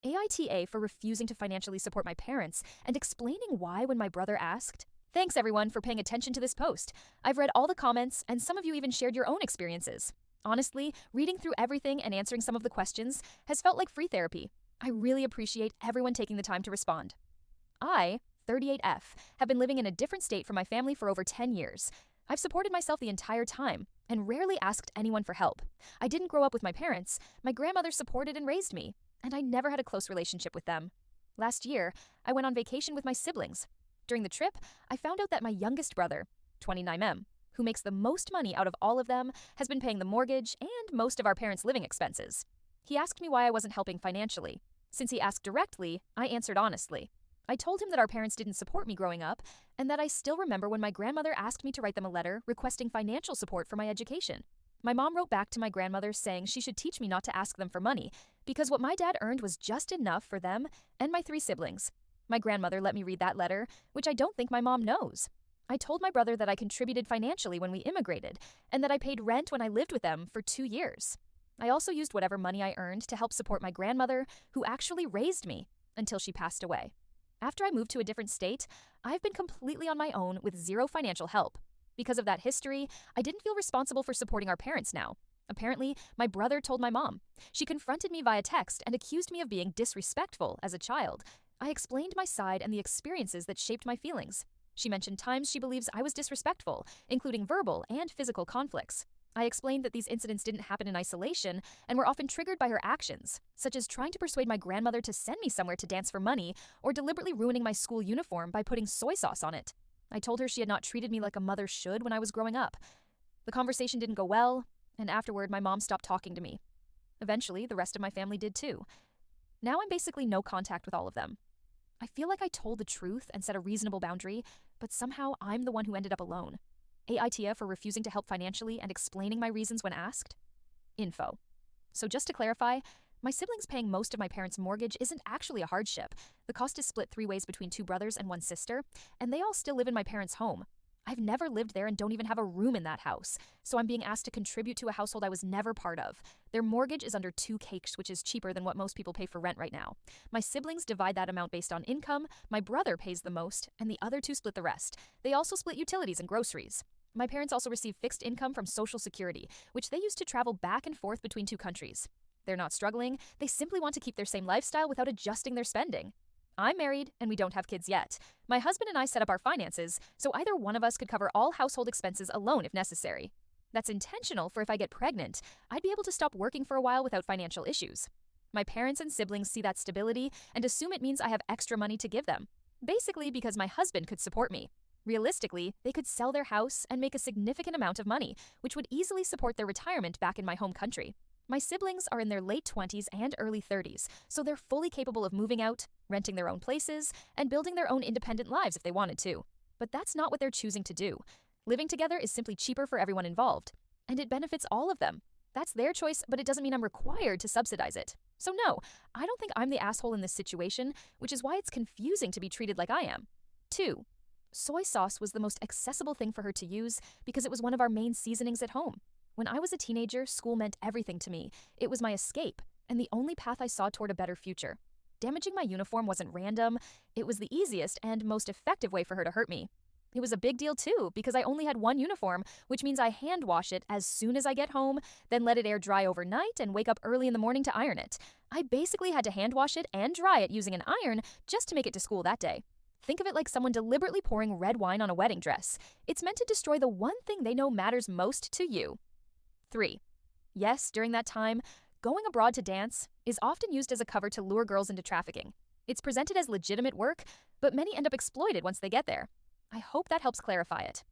AITA for refusing to financially support my parents and explaining why when my brother asked. Thanks everyone for paying attention to this post. I've read all the comments and some of you even shared your own experiences. Honestly, reading through everything and answering some of the questions has felt like free therapy. I really appreciate everyone taking the time to respond. I, 38F, have been living in a different state from my family for over 10 years. I've supported myself the entire time and rarely asked anyone for help. I didn't grow up with my parents. My grandmother supported and raised me, and I never had a close relationship with them. Last year, I went on vacation with my siblings. During the trip, I found out that my youngest brother, 29M, who makes the most money out of all of them, has been paying the mortgage and most of our parents' living expenses. He asked me why I wasn't helping financially. Since he asked directly, I answered honestly. I told him that our parents didn't support me growing up, and that I still remember when my grandmother asked me to write them a letter requesting financial support for my education. My mom wrote back to my grandmother saying she should teach me not to ask them for money, because what my dad earned was just enough for them and my 3 siblings. My grandmother let me read that letter, which I don't think my mom knows. I told my brother that I contributed financially when we immigrated, and that I paid rent when I lived with them for 2 years. I also used whatever money I earned to help support my grandmother, who actually raised me, until she passed away. After I moved to a different state, I've been completely on my own with zero financial help. Because of that history, I didn't feel responsible for supporting our parents now. Apparently, my brother told my mom. She confronted me via text and accused me of being disrespectful as a child. I explained my side and the experiences that shaped my feelings. She mentioned times she believes I was disrespectful, including verbal and physical conflicts. I explained that these incidents didn't happen in isolation and were often triggered by her actions, such as trying to persuade my grandmother to send me somewhere to dance for money or deliberately ruining my school uniform by putting soy sauce on it. I told her she had not treated me like a mother should when I was growing up. The conversation didn't go well, and afterward my mom stopped talking to me. Eventually, the rest of my family did too. Now I'm basically no contact with all of them. I feel like I told the truth and set a reasonable boundary, but somehow I'm the one who ended up alone. AITA for refusing to help financially and explaining my reasons when asked. Info. So just to clarify, my siblings paying most of my parents' mortgage isn't actually a hardship. The cost is split 3 ways between 2 brothers and 1 sister, and they all still live in my parents' home. I've never lived there and don't even have a room in that house, so I'm being asked to contribute to a household I was never part of. Their mortgage is under $2,000, which is cheaper than what most people pay for rent right now. My siblings divide that amount based on income, my brother pays the most, and the other 2 split the rest. They also split utilities and groceries. My parents also receive fixed income from Social Security, which they use to travel back and forth between 2 countries. They're not struggling, they simply want to keep their same lifestyle without adjusting their spending. I'm married, and we don't have kids yet. My husband and I set up our finances, so either one of us could cover all household expenses alone if necessary. That's intentional for if I get pregnant, I'd be able to stop working for a while without financial issues. My parents and siblings see that stability and assume it means I have extra money to give them. Basically because my husband could support me. Realistically, they could sell their house and make a significant amount of money, which would easily support their retirement back in my home country. My siblings are in their late 20s and early 30s, so they're fully capable of moving out, renting their own places, and building their own independent lives if they wanted to. But that's not what they're choosing to do. Living together is simply cheaper for everyone involved, and it benefits all of them. That's their choice, but it doesn't mean I'm required to subsidize it. So no, I don't think I'm the asshole in this situation, which is why it's confusing to be treated like I am. 2. Soy sauce was the most accessible thing for her to use because it was one of our main seasonings at home. When I was a teenager, school meant everything to me. It was my escape, and the only path I saw toward a better future. Damaging my uniform wasn't random. It was the easiest and most effective way for her to hurt me. It was a big deal too, because I only had 1 uniform, which means I hand wash it as soon as I get home, then let it air dry overnight and wake up early in the morning to iron it. I basically had to hand wash it and dry it using an iron just to make it to school that day. Think of it like someone deliberately pouring red wine on a wedding dress. It's meant to destroy the one thing they know matters most to you. 3. Yes, during that time, going abroad to dance is often used as a cover to lure girls into trafficking. It's presented as legitimate work, but many end up exploited once they get there. I hope that helps clarify it.